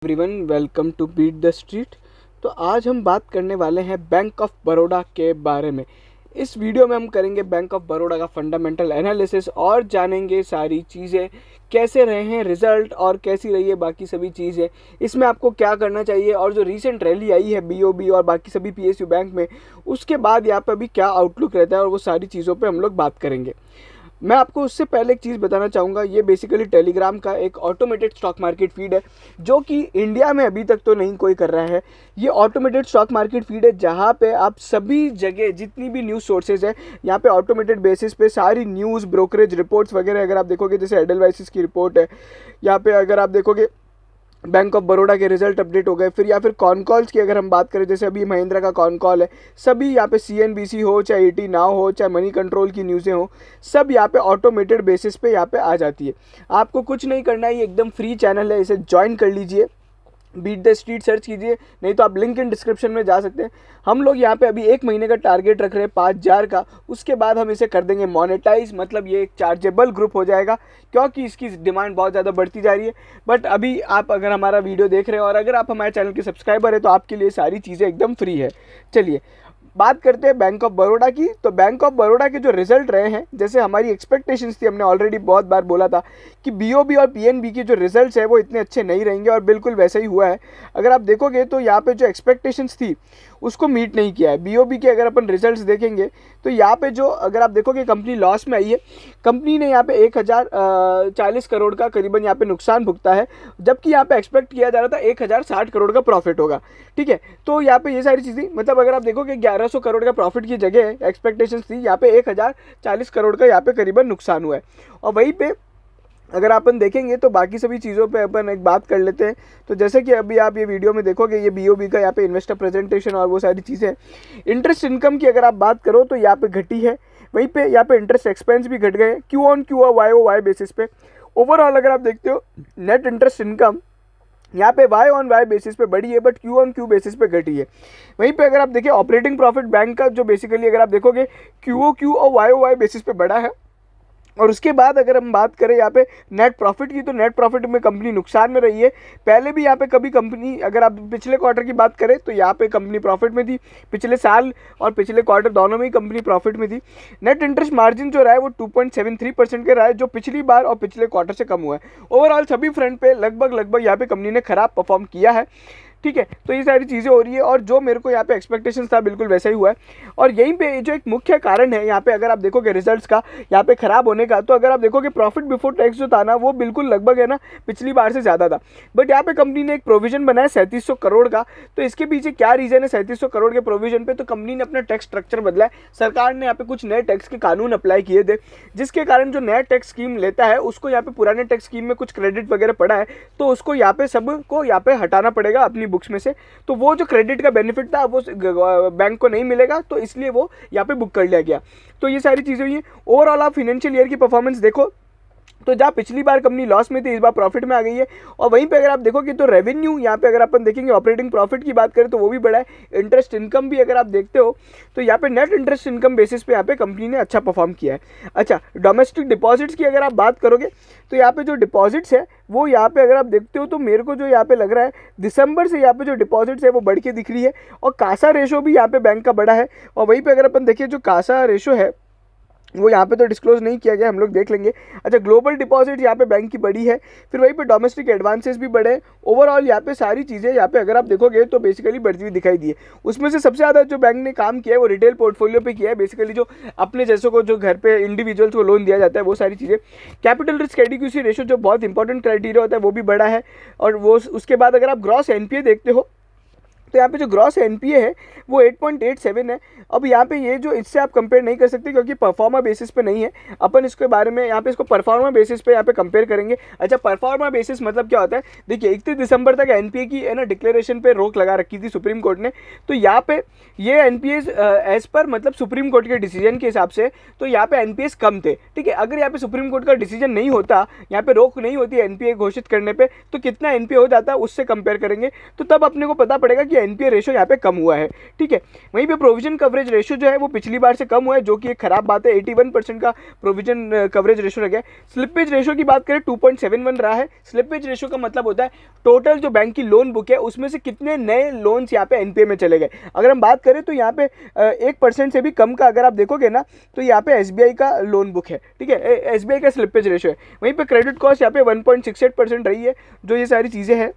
Everyone, welcome to Beat the Street. तो आज हम बात करने वाले हैं बैंक ऑफ बड़ौदा के बारे में। इस वीडियो में हम करेंगे बैंक ऑफ बड़ौदा का फंडामेंटल एनालिसिस और जानेंगे सारी चीज़ें, कैसे रहे हैं रिजल्ट और कैसी रही है बाकी सभी चीज़ें, इसमें आपको क्या करना चाहिए और जो रीसेंट रैली आई है बीओबी और बाकी सभी पीएसयू बैंक में, उसके बाद यहाँ पर अभी क्या आउटलुक रहता है और वो सारी चीज़ों पर हम लोग बात करेंगे। मैं आपको उससे पहले एक चीज़ बताना चाहूँगा। ये बेसिकली टेलीग्राम का एक ऑटोमेटेड स्टॉक मार्केट फीड है जो कि इंडिया में अभी तक तो नहीं कोई कर रहा है। ये ऑटोमेटेड स्टॉक मार्केट फीड है जहाँ पे आप सभी जगह जितनी भी न्यूज़ सोर्सेज है यहाँ पे ऑटोमेटेड बेसिस पे सारी न्यूज़, ब्रोकरेज रिपोर्ट्स वगैरह अगर आप देखोगे, जैसे एडलवाइसिस की रिपोर्ट है, यहाँ पे अगर आप देखोगे बैंक ऑफ बड़ौदा के रिजल्ट अपडेट हो गए, फिर या फिर कॉन कॉल्स की अगर हम बात करें, जैसे अभी महिंद्रा का कॉन कॉल है, सभी यहाँ पे सीएनबीसी हो, चाहे ईटी नाउ हो, चाहे मनी कंट्रोल की न्यूज़ें हो, सब यहाँ पे ऑटोमेटेड बेसिस पे यहाँ पे आ जाती है। आपको कुछ नहीं करना है, ये एकदम फ्री चैनल है, इसे ज्वाइन कर लीजिए। बीट द स्ट्रीट सर्च कीजिए, नहीं तो आप लिंक इन डिस्क्रिप्शन में जा सकते हैं। हम लोग यहाँ पे अभी 1 महीने का टारगेट रख रहे हैं 5,000 का, उसके बाद हम इसे कर देंगे मोनेटाइज, मतलब ये एक चार्जेबल ग्रुप हो जाएगा क्योंकि इसकी डिमांड बहुत ज़्यादा बढ़ती जा रही है। बट अभी आप अगर हमारा वीडियो देख रहे हैं और अगर आप हमारे चैनल के सब्सक्राइबर हैं तो आपके लिए सारी चीज़ें एकदम फ्री है। चलिए बात करते हैं बैंक ऑफ बड़ौदा की। तो बैंक ऑफ बड़ौदा के जो रिजल्ट रहे हैं, जैसे हमारी एक्सपेक्टेशंस थी, हमने ऑलरेडी बहुत बार बोला था कि बीओबी और पीएनबी के जो रिजल्ट्स है वो इतने अच्छे नहीं रहेंगे और बिल्कुल वैसा ही हुआ है। अगर आप देखोगे तो यहाँ पे जो एक्सपेक्टेशंस थी उसको मीट नहीं किया है। बीओबी के अगर अपन रिजल्ट्स देखेंगे तो यहाँ पे जो अगर आप देखोगे कंपनी लॉस में आई है। कंपनी ने यहाँ पे 1040 करोड़ का करीबन यहाँ पे नुकसान भुगता है, जबकि यहाँ पे एक्सपेक्ट किया जा रहा था 1060 करोड़ का प्रॉफिट होगा। ठीक है, तो यहाँ पे ये सारी चीज़ें, मतलब अगर आप देखोगे 1100 करोड़ का प्रॉफिट की जगह एक्सपेक्टेशंस थी, यहाँ पे 1040 करोड़ का यहाँ पे करीबन नुकसान हुआ है। और वहीं पे अगर अपन देखेंगे तो बाकी सभी चीज़ों पे अपन एक बात कर लेते हैं। तो जैसे कि अभी आप ये वीडियो में देखोगे, ये बीओबी का यहाँ पे इन्वेस्टर प्रेजेंटेशन और वो सारी चीज़ें। इंटरेस्ट इनकम की अगर आप बात करो तो यहाँ पे घटी है, वहीं पे यहाँ पे इंटरेस्ट एक्सपेंस भी घट गए क्यू ऑन क्यू और वाई ओ वाई बेसिस पे। ओवरऑल अगर आप देखते हो नेट इंटरेस्ट इनकम यहाँ पे वाई ऑन वाई बेसिस पे बढ़ी है, but Q on Q basis पे घटी है। वहीं पे अगर आप देखिए ऑपरेटिंग प्रॉफिट बैंक का जो बेसिकली अगर आप देखोगे क्यू ओ क्यू और वाई ओ वाई बेसिस पे बढ़ा है। और उसके बाद अगर हम बात करें यहाँ पे नेट प्रॉफिट की, तो नेट प्रॉफिट में कंपनी नुकसान में रही है। पहले भी यहाँ पे कभी कंपनी, अगर आप पिछले क्वार्टर की बात करें तो यहाँ पे कंपनी प्रॉफिट में थी, पिछले साल और पिछले क्वार्टर दोनों में ही कंपनी प्रॉफिट में थी। नेट इंटरेस्ट मार्जिन जो रहा है वो 2.73% का रहा है, जो पिछली बार और पिछले क्वार्टर से कम हुआ है। ओवरऑल सभी फ्रंट पे लगभग यहाँ पे कंपनी ने खराब परफॉर्म किया है। ठीक है, तो ये सारी चीज़ें हो रही है और जो मेरे को यहाँ पे एक्सपेक्टेशंस था बिल्कुल वैसा ही हुआ है। और यहीं पे जो एक मुख्य कारण है यहाँ पे अगर आप देखोगे रिजल्ट्स का यहाँ पे खराब होने का, तो अगर आप देखोगे प्रॉफिट बिफोर टैक्स जो था ना वो बिल्कुल लगभग है ना पिछली बार से ज़्यादा था। बट यहाँ पे कंपनी ने एक प्रोविजन बनाया 3700 करोड़ का। तो इसके पीछे क्या रीज़न है 3700 करोड़ के प्रोविजन पे? तो कंपनी ने अपना टैक्स स्ट्रक्चर बदला है। सरकार ने यहाँ पे कुछ नए टैक्स के कानून अप्लाई किए थे, जिसके कारण जो नया टैक्स स्कीम लेता है उसको यहाँ पे पुराने टैक्स स्कीम में कुछ क्रेडिट वगैरह पड़ा है, तो उसको यहाँ पे सबको यहाँ पे हटाना पड़ेगा अपनी बुक्स में से। तो वो जो क्रेडिट का बेनिफिट था वो बैंक को नहीं मिलेगा, तो इसलिए वो यहाँ पे बुक कर लिया गया। तो ये सारी चीज़ें हुई हैं। ओवरऑल आप फाइनेंशियल ईयर की परफॉर्मेंस देखो तो जहाँ पिछली बार कंपनी लॉस में थी, इस बार प्रॉफिट में आ गई है। और वहीं पे अगर आप देखोगे तो रेवेन्यू यहाँ पे अगर अपन देखेंगे, ऑपरेटिंग प्रॉफिट की बात करें तो वो भी बढ़ा है। इंटरेस्ट इनकम भी अगर आप देखते हो तो यहाँ पे नेट इंटरेस्ट इनकम बेसिस पे यहाँ पे कंपनी ने अच्छा परफॉर्म किया है। अच्छा, डोमेस्टिक डिपॉजिट्स की अगर आप बात करोगे तो यहाँ पे जो डिपॉजिट्स है वो यहाँ पे अगर आप देखते हो तो मेरे को जो यहाँ पे लग रहा है दिसंबर से यहाँ पे जो डिपॉजिट्स है वो बढ़ के दिख रही है। और कासा रेशो भी यहाँ पे बैंक का बढ़ा है। और वहीं पे अगर अपन देखिए जो कासा रेशो है वो यहाँ पे तो डिस्क्लोज नहीं किया गया, हम लोग देख लेंगे। अच्छा, ग्लोबल डिपॉजिट यहाँ पे बैंक की बढ़ी है, फिर वहीं पे डोमेस्टिक एडवांसेस भी बढ़े। ओवरऑल यहाँ पे सारी चीज़ें यहाँ पे अगर आप देखोगे तो बेसिकली बढ़ती हुई दिखाई दी है। उसमें से सबसे ज़्यादा जो बैंक ने काम किया है वो रिटेल पोर्टफोलियो पे किया है, बेसिकली जो अपने जैसों को जो घर पे इंडिविजुअल्स को लोन दिया जाता है वो सारी चीज़ें। कैपिटल रिस्क एडिक्वेसी रेशो जो बहुत इंपॉर्टेंट क्राइटेरिया होता है वो भी बढ़ा है। और वो उसके बाद अगर आप ग्रॉस एनपीए देखते हो तो यहाँ पे जो ग्रॉस एनपीए है वो 8.87 है। अब यहाँ पे ये जो इससे आप कंपेयर नहीं कर सकते क्योंकि परफॉर्मा बेसिस पे नहीं है, अपन इसके बारे में यहाँ पे इसको परफॉर्मा बेसिस पे यहाँ पे कंपेयर करेंगे। अच्छा, परफॉर्मा बेसिस मतलब क्या होता है? देखिए 31 दिसंबर तक एनपीए की है ना डिक्लेरेशन पे रोक लगा रखी थी सुप्रीम कोर्ट ने। तो यहाँ पे ये एनपीएस एज पर मतलब सुप्रीम कोर्ट के डिसीजन के हिसाब से तो यहाँ पे एनपीएस कम थे। ठीक है, अगर यहाँ पे सुप्रीम कोर्ट का डिसीजन नहीं होता, यहाँ पे रोक नहीं होती एनपीए घोषित करने पे, तो कितना एनपीए हो जाता है उससे कंपेयर करेंगे। तो तब अपने को पता पड़ेगा कि एनपीए रेशो यहाँ पे कम हुआ है, ठीक है। वहीं पे प्रोविजन कवरेज रेशो जो है वो पिछली बार से कम हुआ है, जो कि एक खराब बात है। 81% का प्रोविजन कवरेज रेशो रह गया। स्लिपेज रेशो की बात करें 2.71 रहा है। स्लिपेज रेशो का मतलब होता है टोटल जो बैंक की लोन बुक है उसमें से कितने नए लोन्स यहाँ पे एनपीए में चले गए। अगर हम बात करें तो यहाँ पे 1% से भी कम का अगर आप देखोगे ना तो यहाँ पे एसबीआई का लोन बुक है, ठीक है, एसबीआई का स्लिपेज रेशो है। वहीं पे क्रेडिट कॉस्ट यहाँ पे 1.68% रही है। जो ये सारी चीज़ें हैं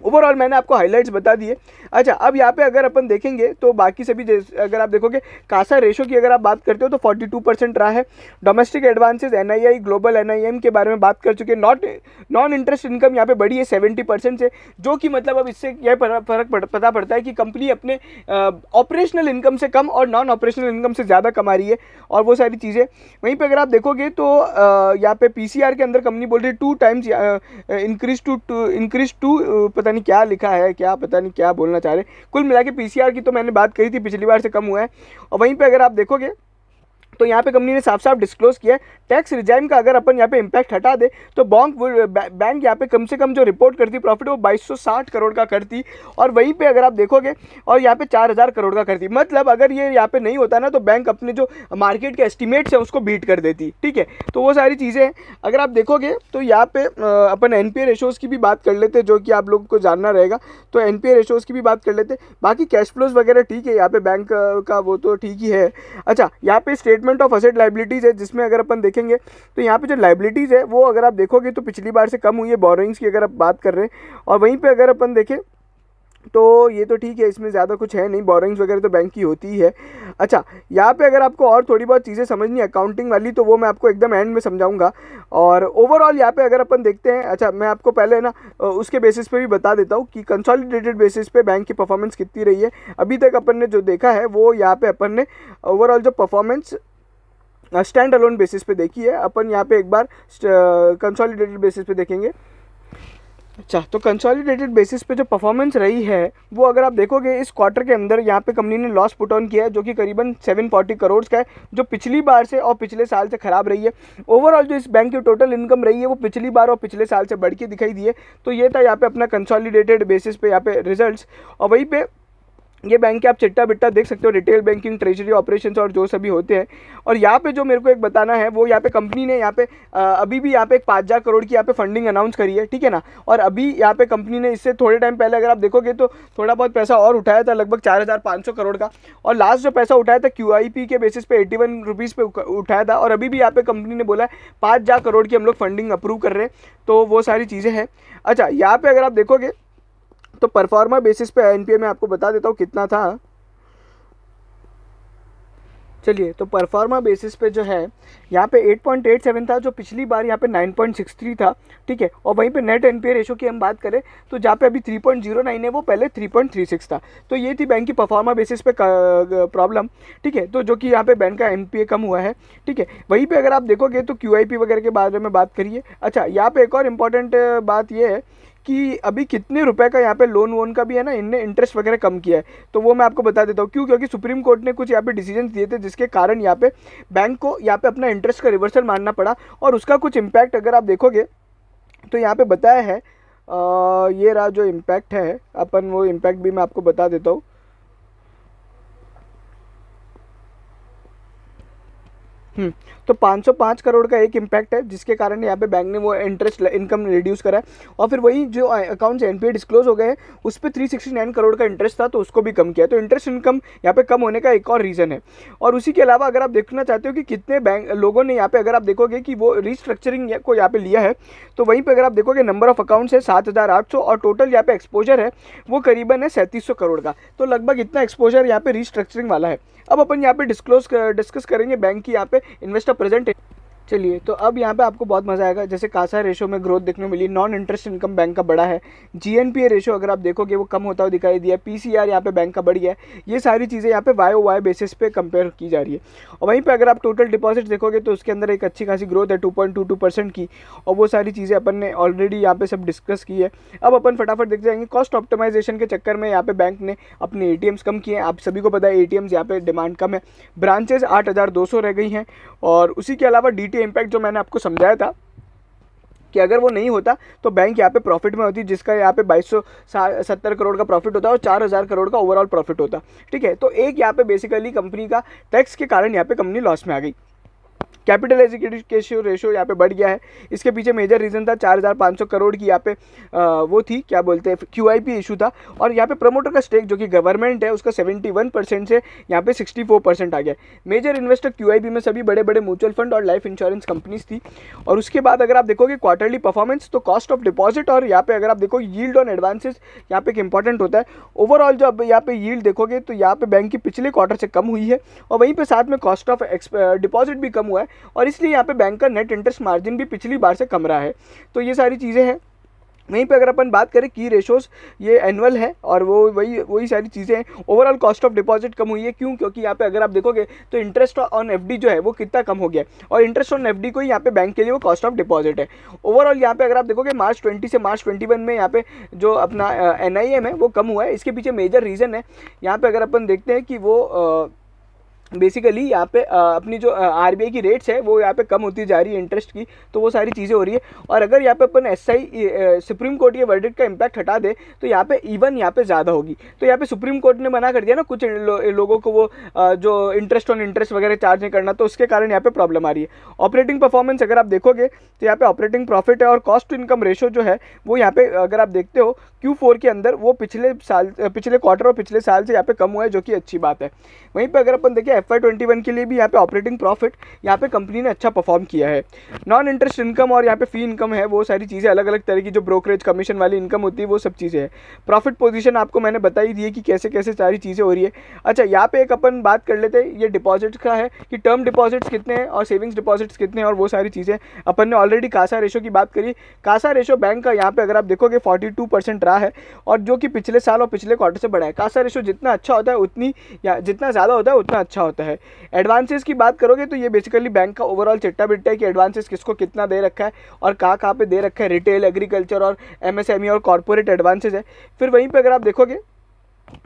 ओवरऑल मैंने आपको हाइलाइट्स बता दिए। अच्छा, अब यहाँ पे अगर अपन देखेंगे तो बाकी सभी अगर आप देखोगे कासा रेशो की अगर आप बात करते हो तो 42% रहा है। Domestic advances NII global NIM के बारे में बात कर चुके हैं। नॉन इंटरेस्ट इनकम यहाँ पे बढ़ी है 70% से, जो कि मतलब अब इससे यह पता पड़ता है कि कंपनी अपने ऑपरेशनल इनकम से कम और नॉन ऑपरेशनल इनकम से ज़्यादा कमा रही है और वो सारी चीज़ें। वहीं पर अगर आप देखोगे तो यहाँ पे पीसीआर के अंदर कंपनी बोल रही है 2 टाइम्स इंक्रीज टू पता नहीं क्या लिखा है, क्या पता नहीं क्या बोलना चाह रहे। कुल मिला के पीसीआर की तो मैंने बात करी थी पिछली बार से कम हुआ है। और वहीं पे अगर आप देखोगे तो यहाँ पे कंपनी ने साफ साफ डिस्क्लोज किया है टैक्स रिजाइम का अगर अपन यहाँ पे इम्पैक्ट हटा दे तो बैंक यहाँ पे कम से कम जो रिपोर्ट करती प्रॉफिट वो 2260 करोड़ का करती, और वहीं पे अगर आप देखोगे और यहाँ पे 4000 करोड़ का करती। मतलब अगर ये यहाँ पे नहीं होता ना तो बैंक अपने जो मार्केट के एस्टिमेट्स है उसको बीट कर देती, ठीक है। तो वो सारी चीज़ें हैं। अगर आप देखोगे तो यहाँ पे अपन एनपीए रेशोज़ की भी बात कर लेते, जो कि आप लोगों को जानना रहेगा। तो एनपीए रेशोज़ की भी बात कर लेते। बाकी कैश फ्लोज वगैरह ठीक है यहाँ पे बैंक का, वो तो ठीक ही है। अच्छा, यहाँ पे स्टेटमेंट ऑफ असेट लाइबिलिटीज़ है, जिसमें अगर अपन देखेंगे तो यहाँ पे जो लाइबिलिटीज़ है वो अगर आप देखोगे तो पिछली बार से कम हुई है बोरोइंग्स की अगर आप बात कर रहे हैं। और वहीं पे अगर अपन देखें तो ये तो ठीक है, इसमें ज़्यादा कुछ है नहीं, बोरोइंग्स वगैरह तो बैंक की होती ही है। अच्छा, यहाँ पे अगर आपको और थोड़ी बहुत चीज़ें समझनी है अकाउंटिंग वाली तो वो मैं आपको एकदम एंड में समझाऊंगा। और ओवरऑल यहाँ पे अगर अपन देखते हैं, अच्छा मैं आपको पहले ना उसके बेसिस पे भी बता देता हूँ कि कंसोलिडेटेड बेसिस पे बैंक की परफॉर्मेंस कितनी रही है। अभी तक अपन ने जो देखा है वो यहाँ पे अपन ने ओवरऑल जो परफॉर्मेंस स्टैंड अलोन बेसिस पे देखी है। अपन यहाँ पे एक बार कंसोलिडेटेड बेसिस पे देखेंगे। अच्छा, तो कंसोलिडेटेड बेसिस पे जो परफॉर्मेंस रही है वो अगर आप देखोगे इस क्वार्टर के अंदर यहाँ पे कंपनी ने लॉस पुट ऑन किया है, जो कि करीबन 740 करोड़ का है, जो पिछली बार से और पिछले साल से खराब रही है। ओवरऑल जो इस बैंक की टोटल इनकम रही है वो पिछली बार और पिछले साल से बढ़ के दिखाई दी है। तो ये था यहाँ पे अपना कंसोलिडेटेड बेसिस पे यहाँ पे रिजल्ट्स। और वहीं पे ये बैंक के आप चिट्टा बिट्टा देख सकते हो, रिटेल बैंकिंग, ट्रेजरी ऑपरेशंस और जो सभी होते हैं। और यहाँ पे जो मेरे को एक बताना है वो यहाँ पे कंपनी ने यहाँ पे अभी भी यहाँ पे 5,000 करोड़ की यहाँ पे फंडिंग अनाउंस करी है, ठीक है ना। और अभी यहाँ पे कंपनी ने इससे थोड़े टाइम पहले अगर आप देखोगे तो थोड़ा बहुत पैसा और उठाया था, लगभग 4,500 करोड़ का। और लास्ट जो पैसा उठाया था QIP के बेसिस पे 81 रुपीज़ पे उठाया था। और अभी भी यहाँ पे कंपनी ने बोला है 5,000 करोड़ की हम लोग फंडिंग अप्रूव कर रहे हैं। तो वो सारी चीज़ें हैं। अच्छा, यहाँ पे अगर आप देखोगे तो परफॉर्मा बेसिस पे एनपीए में आपको बता देता हूँ कितना था। चलिए, तो परफॉर्मा बेसिस पे जो है यहाँ पे 8.87 था, जो पिछली बार यहाँ पे 9.63 था, ठीक है। और वहीं पे नेट एनपीए रेशो की हम बात करें तो जहाँ पे अभी 3.09 है वो पहले 3.36 था। तो ये थी बैंक की परफॉर्मा बेसिस पे प्रॉब्लम, ठीक है। तो जो कि यहाँ पे बैंक का एनपीए कम हुआ है, ठीक है। वहीं पे अगर आप देखोगे तो QIP वगैरह के बारे में बात करिए। अच्छा, यहाँ पे एक और इम्पॉर्टेंट बात ये है कि अभी कितने रुपए का यहाँ पे लोन वोन का भी है ना, इनने इंटरेस्ट वगैरह कम किया है। तो वो मैं आपको बता देता हूँ क्यों, क्योंकि सुप्रीम कोर्ट ने कुछ यहाँ पे डिसीजन दिए थे जिसके कारण यहाँ पे बैंक को यहाँ पे अपना इंटरेस्ट का रिवर्सल मानना पड़ा। और उसका कुछ इम्पैक्ट अगर आप देखोगे तो यहाँ पे बताया है, ये रहा जो इम्पैक्ट है, अपन वो इम्पैक्ट भी मैं आपको बता देता हूँ। तो 505 करोड़ का एक इम्पैक्ट है जिसके कारण यहाँ पे बैंक ने वो इंटरेस्ट इनकम रिड्यूस करा है। और फिर वही जो अकाउंट्स एनपीए डिस्क्लोज हो गए हैं उस पर 369 करोड़ का इंटरेस्ट था तो उसको भी कम किया। तो इंटरेस्ट इनकम यहाँ पे कम होने का एक और रीज़न है। और उसी के अलावा अगर आप देखना चाहते हो कि कितने बैंक लोगों ने यहाँ पे, अगर आप देखोगे कि वो रीस्ट्रक्चरिंग को यहाँ पे लिया है, तो वहीं पर अगर आप देखोगे नंबर ऑफ अकाउंट्स है 7,800 और टोटल यहाँ पे एक्सपोजर है वो करीबन है 3700 करोड़ का। तो लगभग इतना एक्सपोजर यहाँ पे रीस्ट्रक्चरिंग वाला है। अब अपन यहाँ पे डिस्कस करेंगे बैंक की यहाँ पे इन्वेस्टर प्रेजेंट। चलिए, तो अब यहाँ पे आपको बहुत मज़ा आएगा। जैसे कासा रेशो में ग्रोथ देखने मिली, नॉन इंटरेस्ट इनकम बैंक का बड़ा है, जीएनपीए रेशो अगर आप देखोगे वो कम होता हुआ दिखाई दिया, पीसीआर यहाँ पे बैंक का बढ़ गया है। ये सारी चीज़ें यहाँ पे YOY बेसिस पे कंपेयर की जा रही है। और वहीं पे अगर आप टोटल डिपॉजिट देखोगे तो उसके अंदर एक अच्छी खासी ग्रोथ है 2.22% की। और वो सारी चीज़ें अपन ने ऑलरेडी यहाँ पे सब डिस्कस की है। अब अपन फटाफट देख जाएंगे। कॉस्ट ऑप्टिमाइजेशन के चक्कर में यहाँ पे बैंक ने अपने ATMs कम किए हैं। आप सभी को पता है ATMs यहाँ पे डिमांड कम है, ब्रांचेज 8,200 रह गई हैं। और उसी के अलावा DTA इम्पैक्ट जो मैंने आपको समझाया था कि अगर वो नहीं होता तो बैंक यहाँ पे प्रॉफिट में होती, जिसका यहाँ पे 2270 करोड़ का प्रॉफिट होता है और 4000 करोड़ का ओवरऑल प्रॉफिट होता। ठीक है, तो एक यहाँ पे बेसिकली कंपनी का टैक्स के कारण यहाँ पे कंपनी लॉस में आ गई। कैपिटल एजुकेशन रेशो यहाँ पे बढ़ गया है। इसके पीछे मेजर रीज़न था 4500 करोड़ की यहाँ पे वो थी, क्या बोलते हैं, QIP इशू था। और यहाँ पे प्रमोटर का स्टेक जो कि गवर्नमेंट है उसका 71% से यहाँ पे 64% आ गया। मेजर इन्वेस्टर QIP में सभी बड़े बड़े म्यूचुअल फंड और लाइफ इंश्योरेंस कंपनीज थी। और उसके बाद अगर आप देखोगे क्वार्टरली परफॉर्मेंस, तो कॉस्ट ऑफ डिपॉजिट और यहाँ पे अगर आप देखो यील्ड ऑन एडवांसेस यहाँ पे एक इंपॉर्टेंट होता है। ओवरऑल जो अब यहाँ पे यील्ड देखोगे तो यहाँ पे बैंक की पिछले क्वार्टर से कम हुई है और वहीं पे साथ में कॉस्ट ऑफ डिपॉजिट भी कम हुआ है और इसलिए यहाँ पे बैंक का नेट इंटरेस्ट मार्जिन भी पिछली बार से कम रहा है। तो ये सारी चीज़ें हैं। वहीं पे अगर अपन बात करें की रेशोज़, ये एनुअल है और वो वही सारी चीज़ें हैं। ओवरऑल कॉस्ट ऑफ डिपॉजिट कम हुई है, क्यों? क्योंकि यहाँ पे अगर आप देखोगे तो इंटरेस्ट ऑन FD जो है वो कितना कम हो गया है और इंटरेस्ट ऑन FD को ही यहाँ पे बैंक के लिए वो कॉस्ट ऑफ डिपॉजिट है। ओवरऑल यहाँ पे अगर आप देखोगे मार्च 20 से मार्च 21 में यहाँ पे जो अपना NIM है वो कम हुआ है। इसके पीछे मेजर रीज़न है यहाँ पे अगर अपन देखते हैं कि वो बेसिकली यहाँ पे अपनी जो RBI की रेट्स है वो यहाँ पे कम होती जा रही है इंटरेस्ट की, तो वो सारी चीज़ें हो रही है। और अगर यहाँ पे अपन SI सुप्रीम कोर्ट के वर्डिक्ट का इम्पैक्ट हटा दे तो यहाँ पे इवन यहाँ पे ज़्यादा होगी। तो यहाँ पे सुप्रीम कोर्ट ने मना कर दिया ना कुछ लोगों को वो जो इंटरेस्ट ऑन इंटरेस्ट वगैरह चार्ज नहीं करना, तो उसके कारण यहाँ पे प्रॉब्लम आ रही है। ऑपरेटिंग परफॉर्मेंस अगर आप देखोगे तो यहाँ पे ऑपरेटिंग प्रॉफिट है और कॉस्ट टू इनकम रेशो जो है वो यहाँ पे अगर आप देखते हो Q4 के अंदर वो पिछले क्वार्टर और पिछले साल से यहाँ पे कम हुआ है, जो कि अच्छी बात है। वहीं पे अगर अपन देखें FY21 के लिए भी यहाँ पे ऑपरेटिंग प्रॉफिट यहाँ पे कंपनी ने अच्छा परफॉर्म किया है। नॉन इंटरेस्ट इनकम और यहाँ पे फी इनकम है, वो सारी चीज़ें अलग अलग तरह की जो ब्रोकरेज कमीशन वाली इनकम होती है वो सब चीज़ें हैं। प्रॉफिट पोजीशन आपको मैंने बताई दी है कि कैसे कैसे सारी चीज़ें हो रही है। अच्छा, यहाँ पे एक अपन बात कर लेते हैं, ये डिपॉजिट्स का है कि टर्म डिपॉजिट्स कितने हैं और सेविंग्स डिपॉजिट्स कितने हैं और वो सारी चीज़ें। अपन ने ऑलरेडी कासा रेशो की बात करी। कासा रेशो बैंक का यहाँ पे अगर आप देखोगे 42% रहा है और जो कि पिछले साल और पिछले क्वार्टर से बढ़ा है। कासा रेशो जितना अच्छा होता है उतनी या जितना ज़्यादा होता है उतना अच्छा होता है। एडवांसेस की बात करोगे तो ये बेसिकली बैंक का ओवरऑल चिट्टा बिट्टा है कि एडवांसेस किसको कितना दे रखा है और कहाँ पे दे रखा है। रिटेल, एग्रीकल्चर और MSME और कॉर्पोरेट एडवांसेस है। फिर वहीं पे अगर आप देखोगे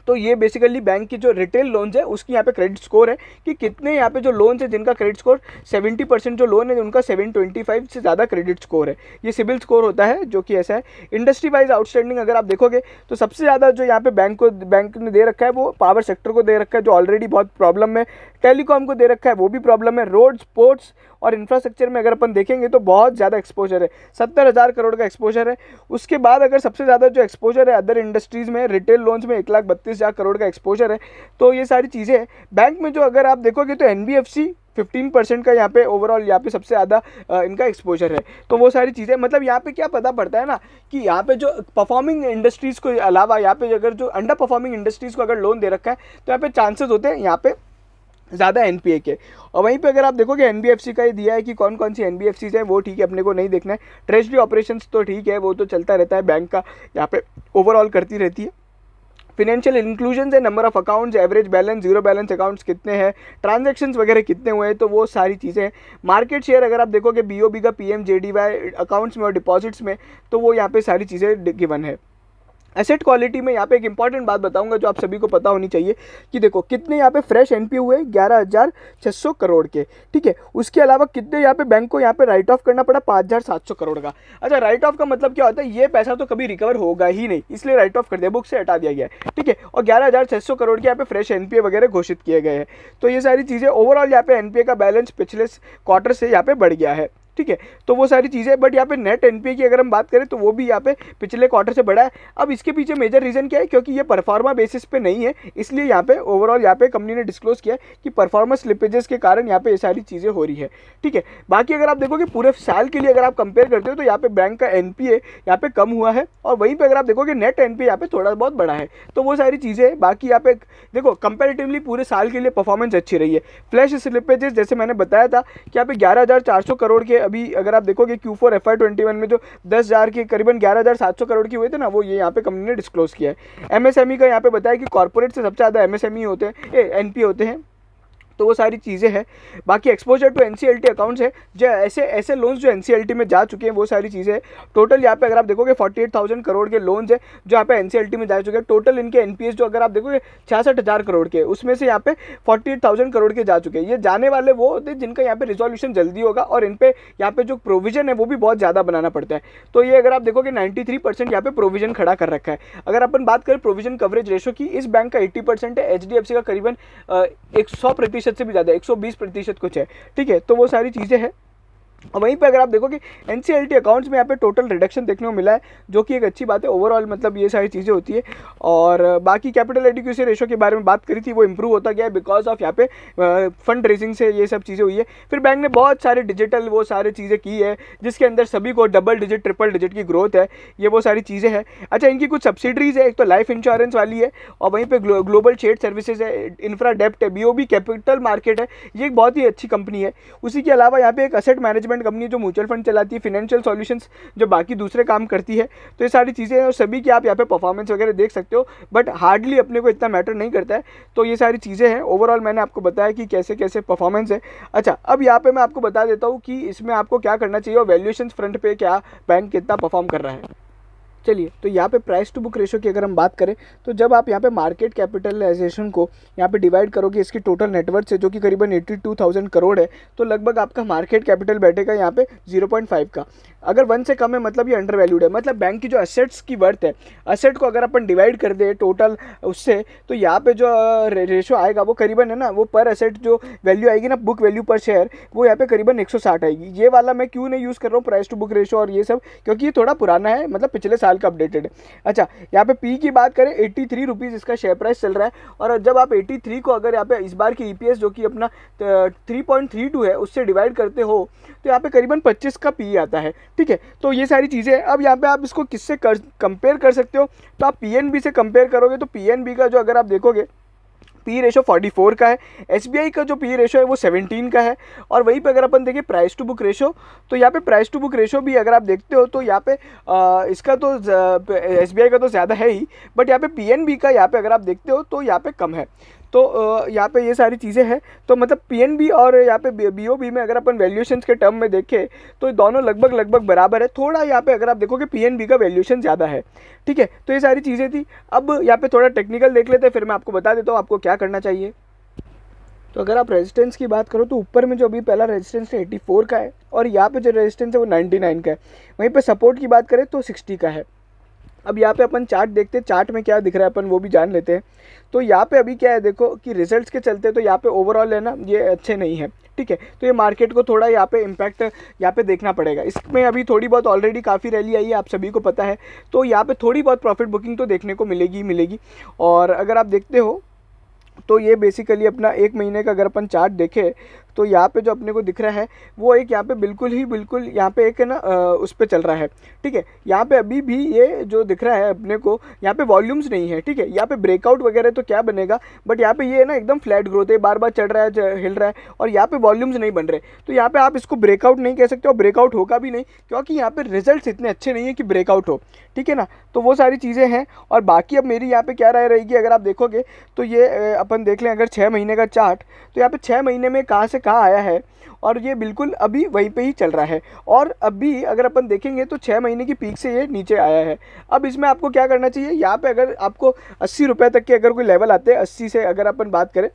तो ये बेसिकली बैंक की जो रिटेल लोन्स है उसकी यहाँ पे क्रेडिट स्कोर है कि कितने यहाँ पे जो लोन्स है जिनका क्रेडिट स्कोर 70% जो लोन है उनका 725 से ज़्यादा क्रेडिट स्कोर है। ये सिबिल स्कोर होता है जो कि ऐसा है। इंडस्ट्री वाइज आउटस्टैंडिंग अगर आप देखोगे तो सबसे ज़्यादा जो यहाँ पे बैंक ने दे रखा है वो पावर सेक्टर को दे रखा है, जो ऑलरेडी बहुत प्रॉब्लम में। टेलीकॉम को दे रखा है, वो भी प्रॉब्लम है। रोड, स्पोर्ट्स और इंफ्रास्ट्रक्चर में अगर अपन देखेंगे तो बहुत ज़्यादा एक्सपोजर है, 70,000 करोड़ का एक्सपोजर है। उसके बाद अगर सबसे ज़्यादा जो एक्सपोजर है अदर इंडस्ट्रीज़ में, रिटेल लोन्स में 1,32,000 करोड़ का एक्सपोजर है। तो ये सारी चीज़ें हैं बैंक में। जो अगर आप देखोगे तो NBFC 15% का यहाँ पे ओवरऑल यहाँ पे सबसे ज़्यादा इनका एक्सपोजर है। तो वो सारी चीज़ें, मतलब यहाँ पे क्या पता पड़ता है ना कि यहाँ पे जो परफॉर्मिंग इंडस्ट्रीज़ को अलावा यहाँ पे अगर जो अंडर परफॉर्मिंग इंडस्ट्रीज़ को अगर लोन दे रखा है तो यहाँ पे चांसेस होते हैं यहाँ पे ज़्यादा NPA के। और वहीं पे अगर आप देखोगे NBFC का ये दिया है कि कौन कौन सी NBFCs हैं, वो ठीक है, अपने को नहीं देखना है। ट्रेजरी ऑपरेशंस तो ठीक है, वो तो चलता रहता है, बैंक का यहाँ पे ओवरऑल करती रहती है। फिनेंशियल इंक्लूजन है, number of accounts, average balance, zero balance accounts कितने हैं, ट्रांजैक्शंस वगैरह कितने हुए हैं, तो वो सारी चीज़ें हैं। मार्केट शेयर अगर आप देखोगे BOB का PMJDY अकाउंट्स में और डिपॉजिट्स में, तो वो यहाँ पे सारी चीज़ें गिवन है। एसेट क्वालिटी में यहाँ पे एक इंपॉर्टेंट बात बताऊंगा जो आप सभी को पता होनी चाहिए कि देखो कितने यहाँ पे फ्रेश NPA हुए 11,600 करोड़ के। ठीक है, उसके अलावा कितने यहाँ पे बैंक को यहाँ पे राइट ऑफ करना पड़ा 5,700 करोड़ का। अच्छा, राइट ऑफ का मतलब क्या होता है, ये पैसा तो कभी रिकवर होगा ही नहीं, इसलिए राइट ऑफ कर दिया, बुक से हटा दिया गया है। ठीक है, और 11,600 करोड़ के यहाँ पे फ्रेश NPA वगैरह घोषित किए गए हैं। तो ये सारी चीज़ें ओवरऑल यहाँ पे NPA का बैलेंस पिछले क्वार्टर से यहाँ पे बढ़ गया है। ठीक है, तो वो सारी चीज़ें। बट यहाँ पे नेट NPA की अगर हम बात करें तो वो भी यहाँ पे पिछले क्वार्टर से बढ़ा है। अब इसके पीछे मेजर रीज़न क्या है, क्योंकि ये परफॉर्मा बेसिस पे नहीं है, इसलिए यहाँ पे ओवरऑल यहाँ पे कंपनी ने डिस्क्लोज किया कि परफॉर्मेंस स्लिपेजेस के कारण यहाँ पे ये सारी चीज़ें हो रही है। ठीक है, बाकी अगर आप देखोगे पूरे साल के लिए अगर आप कंपेयर करते हो तो यहाँ पे बैंक का NPA यहाँ पे कम हुआ है और वहीं पर अगर आप देखोगे नेट NPA यहाँ पे थोड़ा बहुत बढ़ा है। तो वो सारी चीज़ें। बाकी यहाँ पे देखो कंपेरेटिवली पूरे साल के लिए परफॉर्मेंस अच्छी रही है। फ्लैश स्लिपेजेस जैसे मैंने बताया था कि यहाँ पे 11,400 करोड़ के, अभी अगर आप देखोगे Q4 FY21 में जो 10,000 के करीबन 11,700 करोड़ के हुए थे ना, वो ये यहाँ पे कंपनी ने डिस्क्लोज किया है। MSME का यहाँ पे बताया कि कॉर्पोरेट से सबसे ज़्यादा MSME होते हैं, NPA होते हैं। तो वो सारी चीज़ें हैं। बाकी एक्सपोजर टू एनसीएलटी अकाउंट्स है, जो ऐसे लोन्स जो एनसीएलटी में जा चुके हैं, वो सारी चीज़ें हैं। टोटल यहाँ पे अगर आप देखोगे 48,000 करोड़ के लोन्स है जो यहाँ पे एनसीएलटी में जा चुके हैं। टोटल इनके एनपीएस जो अगर आप देखोगे 66,000 करोड़ के, उसमें से यहाँ पे 48,000 करोड़ के जा चुके हैं। ये जाने वाले वो होते हैं जिनका यहाँ पे रिजोल्यूशन जल्दी होगा, और इन पे यहाँ पे जो प्रोविजन है वो भी बहुत ज़्यादा बनाना पड़ता है। तो ये अगर आप देखोगे 93% यहाँ पे प्रोविजन खड़ा कर रखा है। अगर अपन बात करें प्रोविजन कवरेज रेशो की, इस बैंक का 80% है, एचडीएफसी का करीबन 100% से भी ज़्यादा, 120% कुछ है। ठीक है, तो वो सारी चीज़ें हैं। और वहीं पे अगर आप देखोगे एनसीएलटी अकाउंट्स में यहाँ पे टोटल रिडक्शन देखने को मिला है, जो कि एक अच्छी बात है ओवरऑल, मतलब ये सारी चीज़ें होती है। और बाकी कैपिटल एडिक्वेसी रेशो के बारे में बात करी थी, वो इंप्रूव होता गया है बिकॉज ऑफ यहाँ पे फंड रेजिंग से ये सब चीज़ें हुई है। फिर बैंक ने बहुत सारे डिजिटल वो सारी चीज़ें की है, जिसके अंदर सभी को डबल डिजिट ट्रिपल डिजिट की ग्रोथ है, ये वो सारी चीज़ें हैं। अच्छा, इनकी कुछ सब्सिडरीज है, एक तो लाइफ इंश्योरेंस वाली है, और वहीं पे ग्लोबल शेड सर्विसेज है, इंफ्रा डेप्ट है, बीओबी कैपिटल मार्केट है, ये एक बहुत ही अच्छी कंपनी है। उसी के अलावा यहाँ पे एक असेट मैनेजमेंट कंपनी जो म्यूचुअल फंड चलाती है, फाइनेंशियल सॉल्यूशंस जो बाकी दूसरे काम करती है। तो ये सारी चीज़ें हैं, और सभी की आप यहाँ पे परफॉर्मेंस वगैरह देख सकते हो, बट हार्डली अपने को इतना मैटर नहीं करता है। तो ये सारी चीज़ें हैं, ओवरऑल मैंने आपको बताया कि कैसे कैसे परफॉर्मेंस है। अच्छा, अब यहाँ पे मैं आपको बता देता हूँ कि इसमें आपको क्या करना चाहिए और वैल्यूएशन फ्रंट पे क्या बैंक कितना परफॉर्म कर रहा है। चलिए, तो यहाँ पे प्राइस टू बुक रेशो की अगर हम बात करें, तो जब आप यहाँ पे मार्केट कैपिटलाइजेशन को यहाँ पे डिवाइड करोगे इसकी टोटल नेटवर्थ से, जो कि करीबन 82,000 करोड़ है, तो लगभग आपका मार्केट कैपिटल बैठेगा यहाँ पे 0.5 का। अगर 1 से कम है मतलब ये अंडर वैल्यूड है। मतलब बैंक की जो असेट्स की वर्थ है, असेट को अगर अपन डिवाइड कर दे टोटल उससे, तो यहाँ पे जो रेशो आएगा वो करीबन है ना, वो पर असेट जो वैल्यू आएगी ना, बुक वैल्यू पर शेयर, वो यहाँ पे करीबन 160 आएगी। ये वाला मैं क्यों नहीं यूज़ कर रहा हूँ प्राइस टू बुक रेशो और ये सब, क्योंकि ये थोड़ा पुराना है, मतलब पिछले साल का अपडेटेड है। अच्छा, यहाँ पे पी की बात करें, 83 रुपीज़ इसका शेयर प्राइस चल रहा है। और जब आप 83 को अगर यहाँ पे इस बार की ईपीएस जो कि अपना 3.32 है उससे डिवाइड करते हो, तो यहाँ पे करीबन 25 का पी आता है। ठीक है, तो ये सारी चीज़ें हैं। अब यहाँ पे आप इसको किससे कंपेयर कर सकते हो, तो आप पीएनबी से कंपेयर करोगे, तो पीएनबी का जो अगर आप देखोगे पी रेशो 44 का है, एसबीआई का जो पी रेशो है वो 17 का है। और वहीं पे अगर अपन देखें प्राइस टू बुक रेशो, तो यहाँ पे प्राइस टू बुक रेशो भी अगर आप देखते हो तो यहाँ पे इसका तो एसबीआई का तो ज़्यादा है ही, बट यहाँ पे पीएनबी का यहाँ पे अगर आप देखते हो तो यहाँ पे कम है। तो यहाँ पे ये सारी चीज़ें हैं। तो मतलब पीएनबी और यहाँ पे बीओबी में अगर अपन वैल्यूएशंस के टर्म में देखें तो दोनों लगभग बराबर है। थोड़ा यहाँ पे अगर आप देखोगे पीएनबी का वैल्यूएशन ज़्यादा है। ठीक है, तो ये सारी चीज़ें थी। अब यहाँ पे थोड़ा टेक्निकल देख लेते हैं, फिर मैं आपको बता देता हूँ आपको क्या करना चाहिए। तो अगर आप रेजिस्टेंस की बात करो तो ऊपर में जो अभी पहला रेजिस्टेंस है 84 का है, और यहाँ पे जो रेजिस्टेंस है वो 99 का है। वहीं पे सपोर्ट की बात करें तो 60 का है। अब यहाँ पे अपन चार्ट देखते हैं, चार्ट में क्या दिख रहा है अपन वो भी जान लेते हैं। तो यहाँ पे अभी क्या है, देखो कि रिजल्ट्स के चलते तो यहाँ पे ओवरऑल है ना ये अच्छे नहीं है। ठीक है, तो ये मार्केट को थोड़ा यहाँ पे इम्पैक्ट यहाँ पे देखना पड़ेगा। इसमें अभी थोड़ी बहुत ऑलरेडी काफ़ी रैली आई है, आप सभी को पता है। तो यहाँ पे थोड़ी बहुत प्रॉफिट बुकिंग तो देखने को मिलेगी। और अगर आप देखते हो तो ये बेसिकली अपना 1 महीने का अगर अपन चार्ट देखें तो यहाँ पे जो अपने को दिख रहा है वो एक यहाँ पे बिल्कुल यहाँ पे एक है ना उस पे चल रहा है। ठीक है, यहाँ पे अभी भी ये जो दिख रहा है अपने को, यहाँ पे वॉल्यूम्स नहीं है। ठीक है, यहाँ पे ब्रेकआउट वगैरह तो क्या बनेगा, बट यहाँ पे ये है ना एकदम फ्लैट ग्रोथ है, बार बार चढ़ रहा है, हिल रहा है, और यहाँ पे वॉल्यूम्स नहीं बन रहे। तो यहाँ पे आप इसको ब्रेकआउट नहीं कह सकते, और ब्रेकआउट होगा भी नहीं, क्योंकि यहाँ पे रिजल्ट इतने अच्छे नहीं है कि ब्रेकआउट हो। ठीक है ना, तो वो सारी चीज़ें हैं। और बाकी अब मेरी यहाँ पे क्या राय रहेगी, अगर आप देखोगे तो ये अपन देख लें अगर 6 महीने का चार्ट, तो यहाँ पे 6 महीने में कहाँ से कहाँ आया है, और ये बिल्कुल अभी वहीं पे ही चल रहा है। और अभी अगर अपन देखेंगे तो 6 महीने की पीक से ये नीचे आया है। अब इसमें आपको क्या करना चाहिए, यहाँ पे अगर आपको 80 रुपये तक के अगर कोई लेवल आते हैं, 80 से अगर अपन बात करें,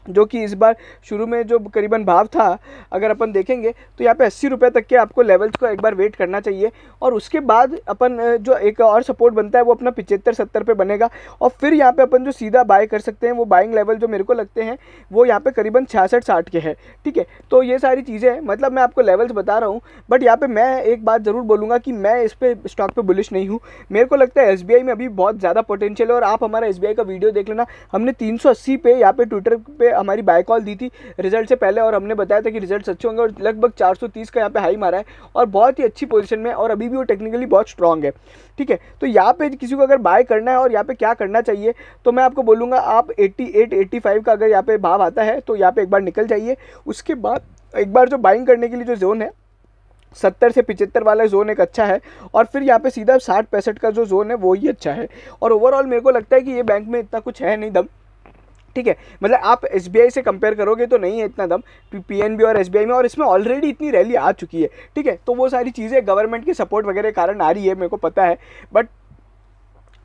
जो कि इस बार शुरू में जो करीबन भाव था, अगर अपन देखेंगे तो यहाँ पे 80 रुपये तक के आपको लेवल्स को एक बार वेट करना चाहिए। और उसके बाद अपन जो एक और सपोर्ट बनता है वो अपना 75-70 पे बनेगा, और फिर यहाँ पे अपन जो सीधा बाय कर सकते हैं वो बाइंग लेवल जो मेरे को लगते हैं वो यहाँ पे करीबन 66-60 के हैं। ठीक है, तो ये सारी चीज़ें हैं, मतलब मैं आपको लेवल्स बता रहा हूँ। बट यहाँ पर मैं एक बात ज़रूर बोलूँगा कि मैं इस पर स्टॉक पर बुलिश नहीं हूँ। मेरे को लगता है SBI में अभी बहुत ज़्यादा पोटेंशियल है। और आप हमारा SBI का वीडियो देख लेना, हमने 380 पे यहाँ पे ट्विटर पे हमारी बाय कॉल दी थी रिजल्ट से पहले, और हमने बताया था कि रिजल्ट्स अच्छे होंगे, और लगभग 430 का यहाँ पे हाई मारा है, और बहुत ही अच्छी पोजीशन में, और अभी भी वो टेक्निकली बहुत स्ट्रांग है। ठीक है, तो यहाँ पे किसी को अगर बाय करना है और यहाँ पे क्या करना चाहिए, तो मैं आपको बोलूँगा आप 88-85 का अगर यहाँ पे भाव आता है तो यहाँ पे एक बार निकल जाइए। उसके बाद एक बार जो बाइंग करने के लिए जो जोन है 70 से 75 वाला जोन एक अच्छा है, और फिर यहाँ पे सीधा 60-65 का जो जोन है वो ही अच्छा है। और ओवरऑल मेरे को लगता है कि ये बैंक में इतना कुछ है नहीं दम, ठीक है। मतलब आप एसबीआई से कंपेयर करोगे तो नहीं है इतना दम पीएनबी और एसबीआई में, और इसमें ऑलरेडी इतनी रैली आ चुकी है, ठीक है। तो वो सारी चीज़ें गवर्नमेंट के सपोर्ट वगैरह के कारण आ रही है, मेरे को पता है, बट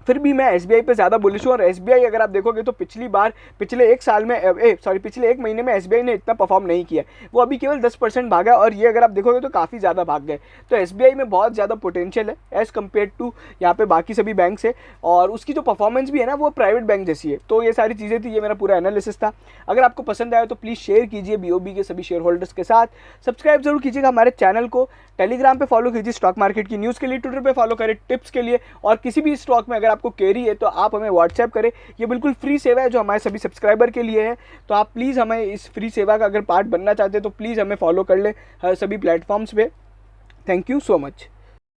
फिर भी मैं एसबीआई पे ज़्यादा बुलिश हूँ। और एसबीआई अगर आप देखोगे तो पिछले एक साल में पिछले एक महीने में एसबीआई ने इतना परफॉर्म नहीं किया, वो अभी केवल 10% भागा है, और ये अगर आप देखोगे तो काफ़ी ज़्यादा भाग गए। तो एसबीआई में बहुत ज़्यादा पोटेंशियल है एज़ कम्पेयर टू यहाँ पे बाकी सभी बैंक से, और उसकी जो परफॉर्मेंस भी है ना वो प्राइवेट बैंक जैसी है। तो ये सारी चीज़ें थी, ये मेरा पूरा एनालिसिस था। अगर आपको पसंद आया तो प्लीज़ शेयर कीजिए बीओबी के सभी शेयर होल्डर्स के साथ, सब्सक्राइब जरूर कीजिएगा हमारे चैनल को, टेलीग्राम पे फॉलो कीजिए स्टॉक मार्केट की न्यूज़ के लिए, ट्विटर पे फॉलो करें टिप्स के लिए, और किसी भी स्टॉक में अगर आपको क्वेरी है तो आप हमें व्हाट्सएप करें। ये बिल्कुल फ्री सेवा है जो हमारे सभी सब्सक्राइबर के लिए है, तो आप प्लीज़ हमें इस फ्री सेवा का अगर पार्ट बनना चाहते हैं तो प्लीज़ हमें फॉलो कर लें सभी प्लेटफॉर्म्स पे। Thank you so much.